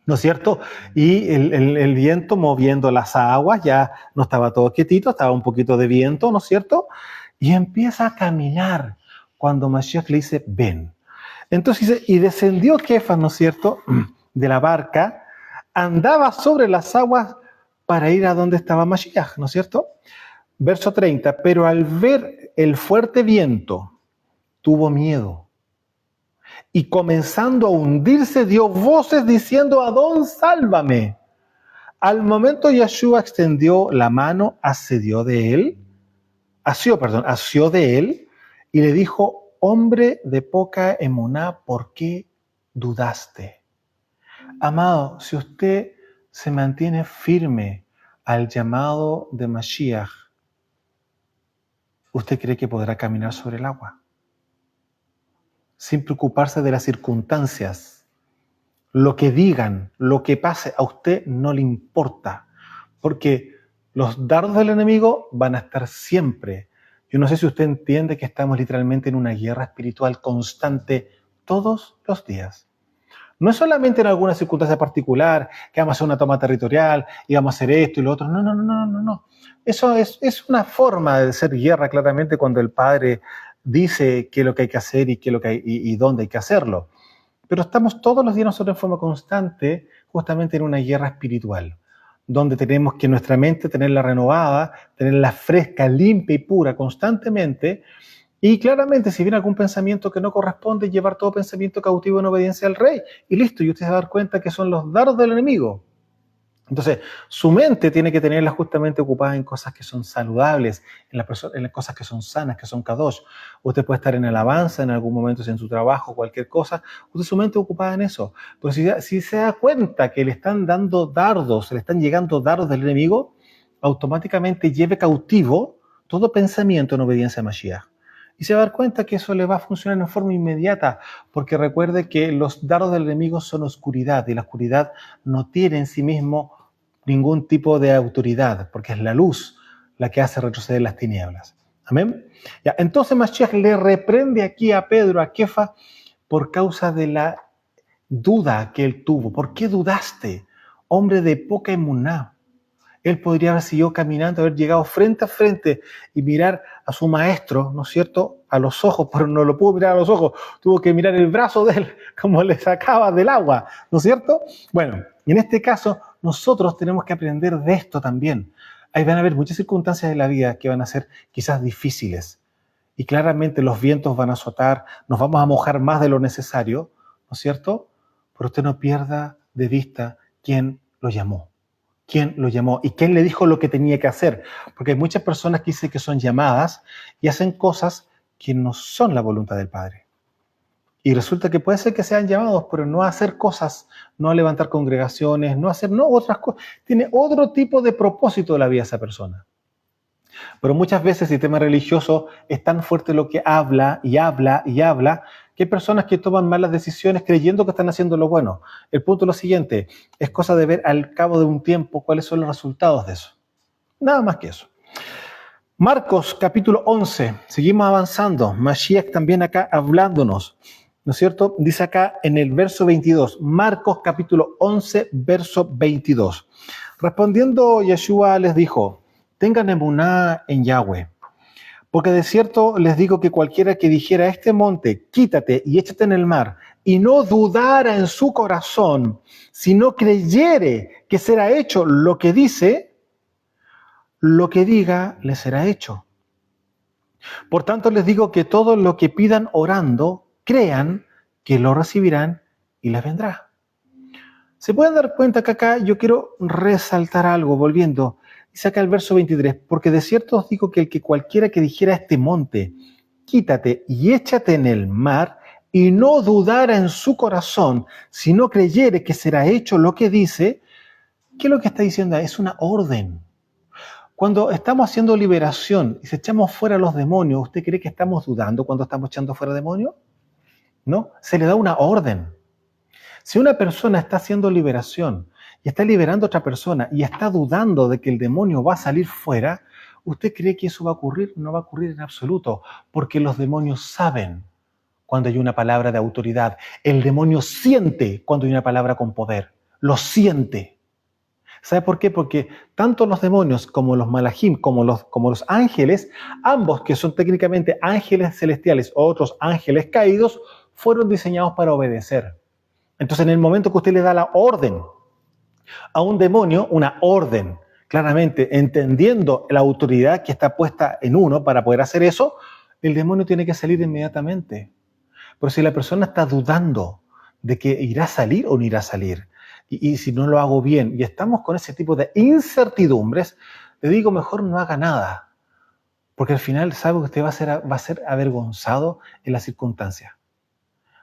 ¿no es cierto? Y el viento moviendo las aguas, ya no estaba todo quietito, estaba un poquito de viento, ¿no es cierto? Y empieza a caminar cuando Mashiach le dice, ven. Entonces dice, y descendió Kefas, ¿no es cierto?, de la barca, andaba sobre las aguas para ir a donde estaba Mashiach, ¿no es cierto? Verso 30, pero al ver el fuerte viento, tuvo miedo. Y comenzando a hundirse, dio voces diciendo, Adón, sálvame. Al momento Yeshua extendió la mano, asió de él, y le dijo, hombre de poca emuná, ¿por qué dudaste? Amado, si usted se mantiene firme al llamado de Mashiach, ¿usted cree que podrá caminar sobre el agua? Sin preocuparse de las circunstancias. Lo que digan, lo que pase, a usted no le importa. Porque los dardos del enemigo van a estar siempre. Yo no sé si usted entiende que estamos literalmente en una guerra espiritual constante todos los días. No es solamente en alguna circunstancia particular, que vamos a hacer una toma territorial y vamos a hacer esto y lo otro. No. Eso es una forma de hacer guerra, claramente, cuando el Padre dice qué es lo que hay que hacer y dónde hay que hacerlo. Pero estamos todos los días nosotros en forma constante, justamente en una guerra espiritual, donde tenemos que nuestra mente tenerla renovada, tenerla fresca, limpia y pura constantemente. Y claramente, si viene algún pensamiento que no corresponde, llevar todo pensamiento cautivo en obediencia al rey. Y listo, y usted se va a dar cuenta que son los dardos del enemigo. Entonces, su mente tiene que tenerla justamente ocupada en cosas que son saludables, en las cosas que son sanas, que son kadosh. Usted puede estar en alabanza en algún momento, si en su trabajo, cualquier cosa. Usted su mente ocupada en eso. Pero si se da cuenta que le están dando dardos, le están llegando dardos del enemigo, automáticamente lleve cautivo todo pensamiento en obediencia a Mashiach. Y se va a dar cuenta que eso le va a funcionar en forma inmediata, porque recuerde que los dardos del enemigo son oscuridad, y la oscuridad no tiene en sí mismo ningún tipo de autoridad, porque es la luz la que hace retroceder las tinieblas. Amén. Ya, entonces Mashiach le reprende aquí a Pedro, a Kefa, por causa de la duda que él tuvo. ¿Por qué dudaste, hombre de poca emuná? Él podría haber seguido caminando, haber llegado frente a frente y mirar a su maestro, ¿no es cierto?, a los ojos, pero no lo pudo mirar a los ojos, tuvo que mirar el brazo de él, como le sacaba del agua, ¿no es cierto? Bueno, en este caso, nosotros tenemos que aprender de esto también. Ahí van a haber muchas circunstancias de la vida que van a ser quizás difíciles. Y claramente los vientos van a azotar, nos vamos a mojar más de lo necesario, ¿no es cierto? Pero usted no pierda de vista quién lo llamó. ¿Quién lo llamó? ¿Y quién le dijo lo que tenía que hacer? Porque hay muchas personas que dicen que son llamadas y hacen cosas que no son la voluntad del Padre. Y resulta que puede ser que sean llamados, pero no a hacer cosas, no a levantar congregaciones, no a hacer otras cosas. Tiene otro tipo de propósito de la vida esa persona. Pero muchas veces el sistema religioso es tan fuerte lo que habla y habla y habla, que hay personas que toman malas decisiones creyendo que están haciendo lo bueno. El punto es lo siguiente, es cosa de ver al cabo de un tiempo cuáles son los resultados de eso. Nada más que eso. Marcos capítulo 11, seguimos avanzando. Mashiach también acá hablándonos, ¿no es cierto? Dice acá en el verso 22, Marcos capítulo 11, verso 22. Respondiendo Yeshua les dijo, tengan emuná en Yahweh, porque de cierto les digo que cualquiera que dijera a este monte, quítate y échate en el mar, y no dudara en su corazón, sino creyere que será hecho lo que dice, lo que diga le será hecho. Por tanto les digo que todo lo que pidan orando, crean que lo recibirán y les vendrá. Se pueden dar cuenta que acá yo quiero resaltar algo, volviendo. Dice acá el verso 23, porque de cierto os digo que el que cualquiera que dijera a este monte, quítate y échate en el mar, y no dudara en su corazón, sino creyere que será hecho lo que dice, ¿qué es lo que está diciendo? Es una orden. Cuando estamos haciendo liberación y se echamos fuera los demonios, ¿usted cree que estamos dudando cuando estamos echando fuera demonios? No, se le da una orden. Si una persona está haciendo liberación y está liberando a otra persona y está dudando de que el demonio va a salir fuera, ¿usted cree que eso va a ocurrir? No va a ocurrir en absoluto, porque los demonios saben cuando hay una palabra de autoridad. El demonio siente cuando hay una palabra con poder. Lo siente. ¿Sabe por qué? Porque tanto los demonios como los malajim, como los ángeles, ambos que son técnicamente ángeles celestiales o otros ángeles caídos, fueron diseñados para obedecer. Entonces, en el momento que usted le da la orden a un demonio, una orden, claramente entendiendo la autoridad que está puesta en uno para poder hacer eso, el demonio tiene que salir inmediatamente. Pero si la persona está dudando de que irá a salir o no irá a salir, y si no lo hago bien, y estamos con ese tipo de incertidumbres, le digo, mejor no haga nada, porque al final sabe que usted va a ser avergonzado en las circunstancias.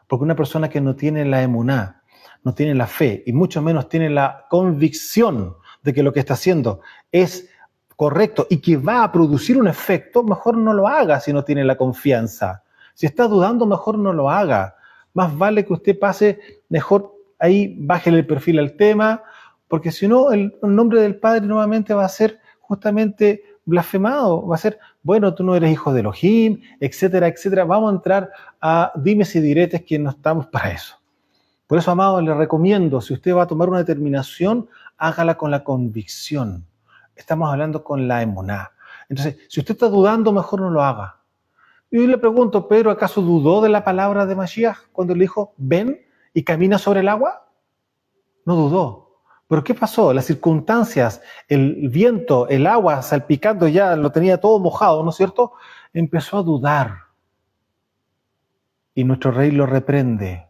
Porque una persona que no tiene la emuná, no tiene la fe y mucho menos tiene la convicción de que lo que está haciendo es correcto y que va a producir un efecto, mejor no lo haga si no tiene la confianza. Si está dudando, mejor no lo haga. Más vale que usted pase, mejor ahí bájele el perfil al tema, porque si no, el nombre del Padre nuevamente va a ser justamente blasfemado, va a ser, bueno, tú no eres hijo de Elohim, etcétera, etcétera. Vamos a entrar a dimes y diretes que no estamos para eso. Por eso, amado, le recomiendo, si usted va a tomar una determinación, hágala con la convicción. Estamos hablando con la emuná. Entonces, si usted está dudando, mejor no lo haga. Y yo le pregunto, ¿Pedro acaso dudó de la palabra de Mashiach cuando le dijo, ven y camina sobre el agua? No dudó. ¿Pero qué pasó? Las circunstancias, el viento, el agua salpicando ya, lo tenía todo mojado, ¿no es cierto? Empezó a dudar. Y nuestro rey lo reprende.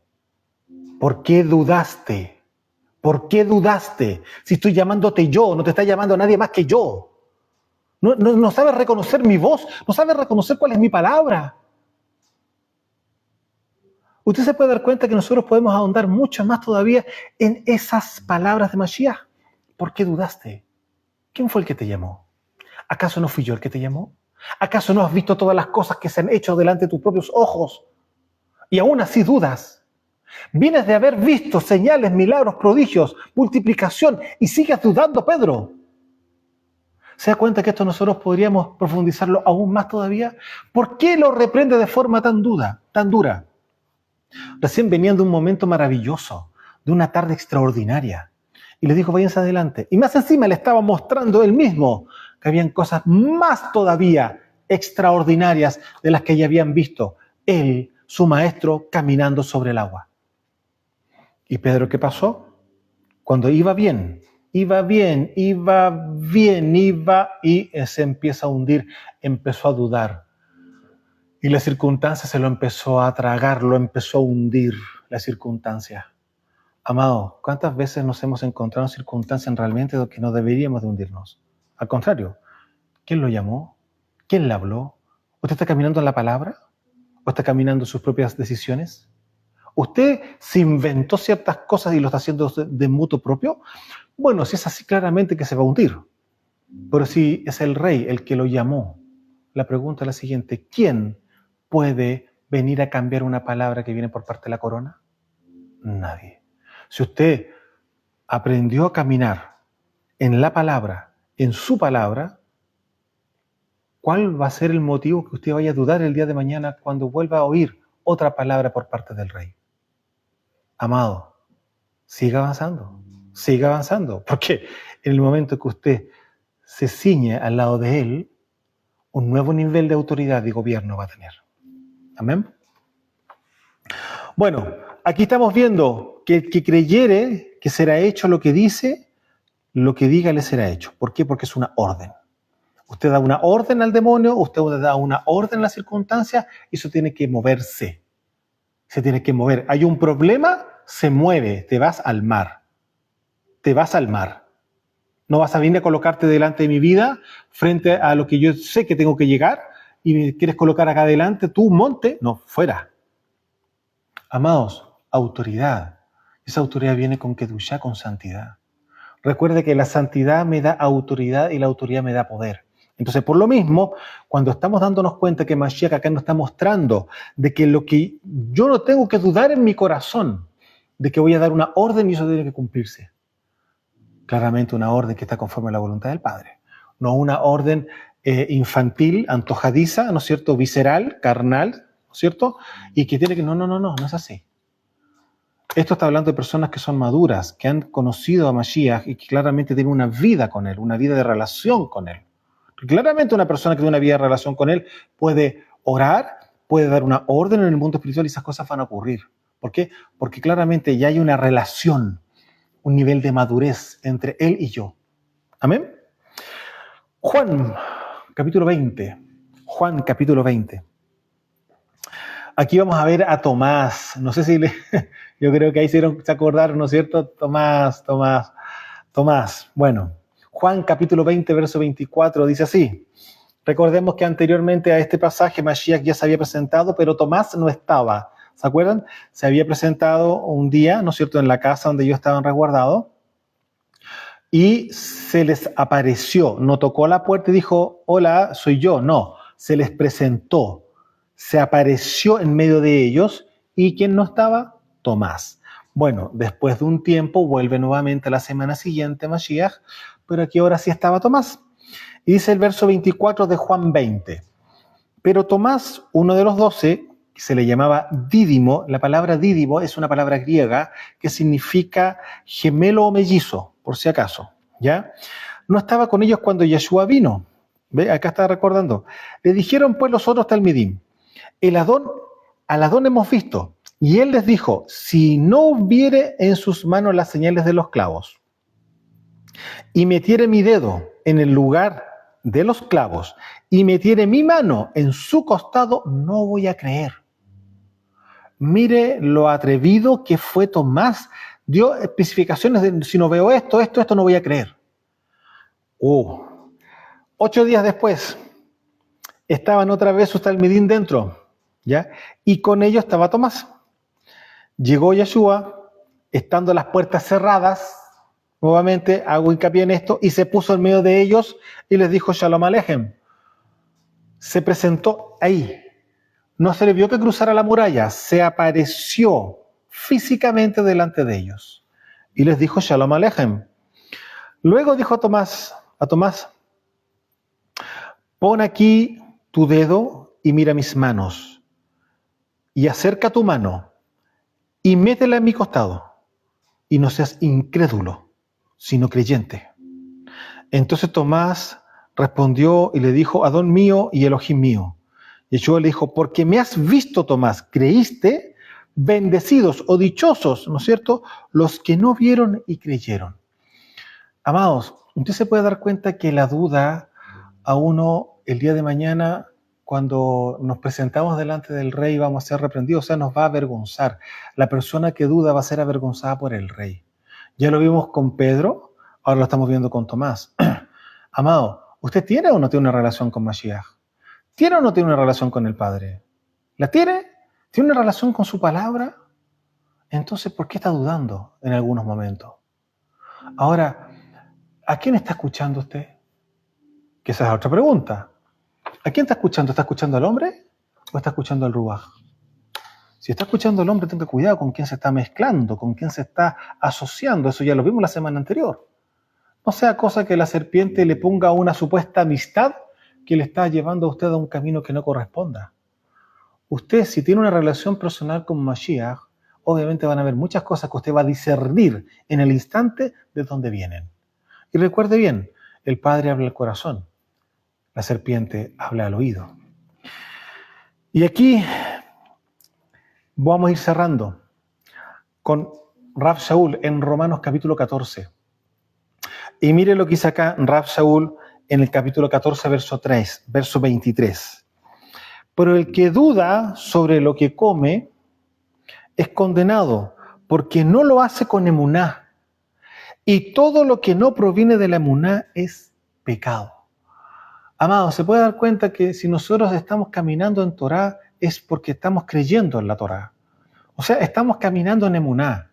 ¿Por qué dudaste? ¿Por qué dudaste? Si estoy llamándote yo, no te está llamando nadie más que yo. No sabes reconocer mi voz, no sabes reconocer cuál es mi palabra. Usted se puede dar cuenta que nosotros podemos ahondar mucho más todavía en esas palabras de Mashiach. ¿Por qué dudaste? ¿Quién fue el que te llamó? ¿Acaso no fui yo el que te llamó? ¿Acaso no has visto todas las cosas que se han hecho delante de tus propios ojos? Y aún así dudas. Vienes de haber visto señales, milagros, prodigios, multiplicación y sigues dudando, Pedro. ¿Se da cuenta que esto nosotros podríamos profundizarlo aún más todavía? ¿Por qué lo reprende de forma tan dura? Recién venían de un momento maravilloso, de una tarde extraordinaria. y les dijo, váyanse adelante. Y más encima le estaba mostrando él mismo que habían cosas más todavía extraordinarias de las que ya habían visto él, su maestro, caminando sobre el agua. ¿Y Pedro qué pasó? Cuando iba bien, y se empieza a hundir, empezó a dudar. Y la circunstancia se lo empezó a tragar, lo empezó a hundir la circunstancia. Amado, ¿cuántas veces nos hemos encontrado en circunstancias realmente que no deberíamos de hundirnos? Al contrario, ¿quién lo llamó? ¿Quién le habló? ¿Usted está caminando en la palabra? ¿O está caminando en sus propias decisiones? ¿Usted se inventó ciertas cosas y lo está haciendo de mutuo propio? Bueno, si es así, claramente que se va a hundir. Pero si es el rey el que lo llamó, la pregunta es la siguiente: ¿quién puede venir a cambiar una palabra que viene por parte de la corona? Nadie. Si usted aprendió a caminar en la palabra, en su palabra, ¿cuál va a ser el motivo que usted vaya a dudar el día de mañana cuando vuelva a oír otra palabra por parte del rey? Amado, siga avanzando, porque en el momento que usted se ciñe al lado de él, un nuevo nivel de autoridad y gobierno va a tener. Amén. Bueno, aquí estamos viendo que el que creyere que será hecho lo que dice, lo que diga le será hecho. ¿Por qué? Porque es una orden. Usted da una orden al demonio, usted da una orden a las circunstancias y eso tiene que moverse. Se tiene que mover. Hay un problema, se mueve, te vas al mar. Te vas al mar. No vas a venir a colocarte delante de mi vida, frente a lo que yo sé que tengo que llegar, y me quieres colocar acá adelante, tú, monte, no, fuera. Amados, autoridad. Esa autoridad viene con kedushá, con santidad. Recuerde que la santidad me da autoridad y la autoridad me da poder. Entonces, por lo mismo, cuando estamos dándonos cuenta que Mashiach acá nos está mostrando de que lo que yo no tengo que dudar en mi corazón, de que voy a dar una orden y eso tiene que cumplirse. Claramente una orden que está conforme a la voluntad del Padre. No una orden infantil, antojadiza, ¿no es cierto? Visceral, carnal, ¿no es cierto? Y que tiene que... No es así. Esto está hablando de personas que son maduras, que han conocido a Mashiach y que claramente tienen una vida con él, una vida de relación con él. Claramente una persona que tiene una vida de relación con él puede orar, puede dar una orden en el mundo espiritual y esas cosas van a ocurrir. ¿Por qué? Porque claramente ya hay una relación, un nivel de madurez entre él y yo. Amén. Juan, capítulo 20. Juan, capítulo 20. Aquí vamos a ver a Tomás. No sé si yo creo que ahí se acordaron, ¿no es cierto? Tomás. Bueno, Juan, capítulo 20, verso 24, dice así. Recordemos que anteriormente a este pasaje Mashiach ya se había presentado, pero Tomás no estaba. ¿Se acuerdan? Se había presentado un día, ¿no es cierto?, en la casa donde ellos estaban resguardados. Y se les apareció, no tocó la puerta y dijo, hola, soy yo. No, se les presentó, se apareció en medio de ellos. ¿Y quién no estaba? Tomás. Bueno, después de un tiempo vuelve nuevamente la semana siguiente Mashiach, pero aquí ahora sí estaba Tomás. Y dice el verso 24 de Juan 20. Pero Tomás, uno de los 12, que se le llamaba Dídimo, la palabra Dídimo es una palabra griega que significa gemelo o mellizo, por si acaso, ¿ya? No estaba con ellos cuando Yeshua vino. ¿Ve? Acá está recordando. Le dijeron pues los otros talmidim, al Adón hemos visto. Y él les dijo, si no hubiere en sus manos las señales de los clavos, y metiere mi dedo en el lugar de los clavos, y metiere mi mano en su costado, no voy a creer. Mire lo atrevido que fue Tomás. Dio especificaciones de si no veo esto no voy a creer. 8 días después, estaban otra vez sus talmidín dentro, ¿ya? Y con ellos estaba Tomás. Llegó Yeshua, estando las puertas cerradas, nuevamente hago hincapié en esto, y se puso en medio de ellos y les dijo Shalom Alejem. Se presentó ahí. No se le vio que cruzara la muralla, se apareció físicamente delante de ellos. Y les dijo Shalom Alejem. Luego dijo a Tomás, pon aquí tu dedo y mira mis manos. Y acerca tu mano y métela en mi costado. Y no seas incrédulo, sino creyente. Entonces Tomás respondió y le dijo, Adón mío y Elohim mío. Yeshua le dijo, porque me has visto, Tomás, creíste, bendecidos o dichosos, ¿no es cierto?, los que no vieron y creyeron. Amados, usted se puede dar cuenta que la duda a uno el día de mañana, cuando nos presentamos delante del rey, vamos a ser reprendidos, o sea, nos va a avergonzar. La persona que duda va a ser avergonzada por el rey. Ya lo vimos con Pedro, ahora lo estamos viendo con Tomás. Amado, ¿usted tiene o no tiene una relación con Mashiach? ¿Tiene o no tiene una relación con el Padre? ¿La tiene? ¿Tiene una relación con su palabra? Entonces, ¿por qué está dudando en algunos momentos? Ahora, ¿a quién está escuchando usted? Que esa es otra pregunta. ¿A quién está escuchando? ¿Está escuchando al hombre o está escuchando al Ruaj? Si está escuchando al hombre, tenga cuidado con quién se está mezclando, con quién se está asociando. Eso ya lo vimos la semana anterior. No sea cosa que la serpiente le ponga una supuesta amistad que le está llevando a usted a un camino que no corresponda. Usted, si tiene una relación personal con Mashiach, obviamente van a haber muchas cosas que usted va a discernir en el instante de dónde vienen. Y recuerde bien, el Padre habla al corazón, la serpiente habla al oído. Y aquí vamos a ir cerrando con Rav Shaul en Romanos capítulo 14. Y mire lo que dice acá Rav Shaul en el capítulo 14, verso 3, verso 23. Pero el que duda sobre lo que come es condenado, porque no lo hace con emuná. Y todo lo que no proviene de la emuná es pecado. Amados, se puede dar cuenta que si nosotros estamos caminando en Torá es porque estamos creyendo en la Torá. O sea, estamos caminando en emuná.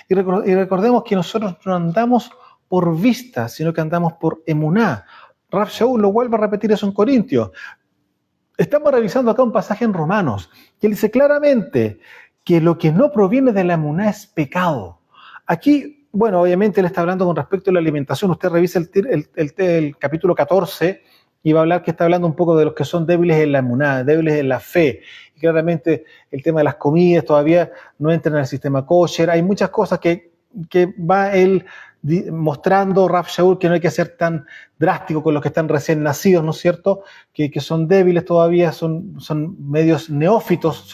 Y recordemos que nosotros no andamos por vista, sino que andamos por emuná. Rav Shaul lo vuelve a repetir eso en Corintios. Estamos revisando acá un pasaje en Romanos que dice claramente que lo que no proviene de la emuná es pecado. Aquí, bueno, obviamente él está hablando con respecto a la alimentación. Usted revisa el capítulo 14 y va a hablar que está hablando un poco de los que son débiles en la emuná, débiles en la fe. Y claramente el tema de las comidas todavía no entra en el sistema kosher. Hay muchas cosas que va él mostrando, Rav Shaul, que no hay que ser tan drástico con los que están recién nacidos, ¿no es cierto? Que son débiles todavía, son medios neófitos,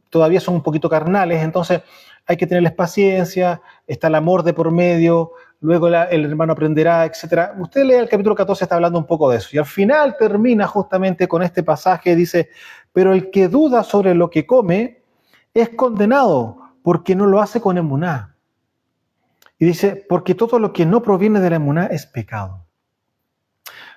todavía son un poquito carnales, entonces hay que tenerles paciencia, está el amor de por medio, luego el hermano aprenderá, etc. Usted lee el capítulo 14, está hablando un poco de eso. Y al final termina justamente con este pasaje, dice, pero el que duda sobre lo que come es condenado porque no lo hace con emuná. Y dice, porque todo lo que no proviene de la emuná es pecado.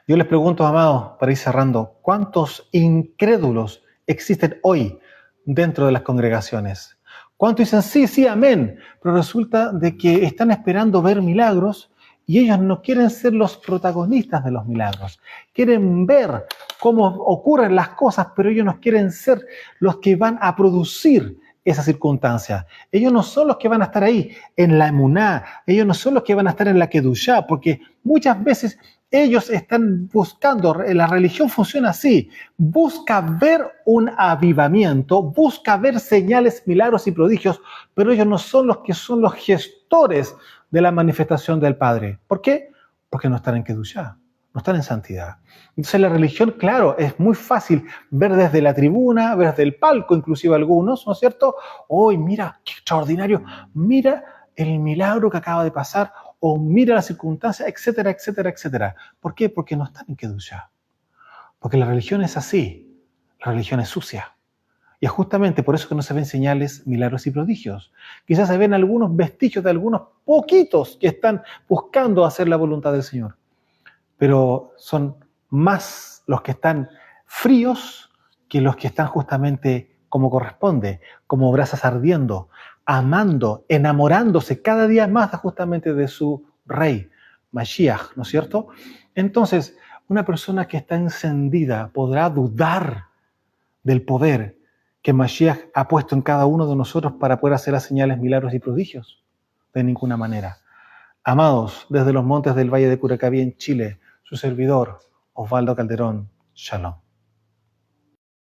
Yo les pregunto, amados, para ir cerrando, ¿cuántos incrédulos existen hoy dentro de las congregaciones? ¿Cuántos dicen, sí, sí, amén? Pero resulta de que están esperando ver milagros y ellos no quieren ser los protagonistas de los milagros. Quieren ver cómo ocurren las cosas, pero ellos no quieren ser los que van a producir esa circunstancia. Ellos no son los que van a estar ahí en la emuná, ellos no son los que van a estar en la kedushá, porque muchas veces ellos están buscando, la religión funciona así, busca ver un avivamiento, busca ver señales, milagros y prodigios, pero ellos no son los que son los gestores de la manifestación del Padre. ¿Por qué? Porque no están en kedushá, no están en santidad. Entonces la religión, claro, es muy fácil ver desde la tribuna, ver desde el palco, inclusive algunos, ¿no es cierto? ¡Uy, mira, qué extraordinario! Mira el milagro que acaba de pasar, o mira la circunstancia, etcétera, etcétera, etcétera. ¿Por qué? Porque no están en kedushá. Porque la religión es así, la religión es sucia. Y es justamente por eso que no se ven señales, milagros y prodigios. Quizás se ven algunos vestigios de algunos poquitos que están buscando hacer la voluntad del Señor. Pero son más los que están fríos que los que están justamente como corresponde, como brasas ardiendo, amando, enamorándose cada día más justamente de su rey, Mashiach, ¿no es cierto? Entonces, una persona que está encendida podrá dudar del poder que Mashiach ha puesto en cada uno de nosotros para poder hacer las señales, milagros y prodigios. De ninguna manera. Amados, desde los montes del Valle de Curacaví en Chile, su servidor, Osvaldo Calderón, Shalom.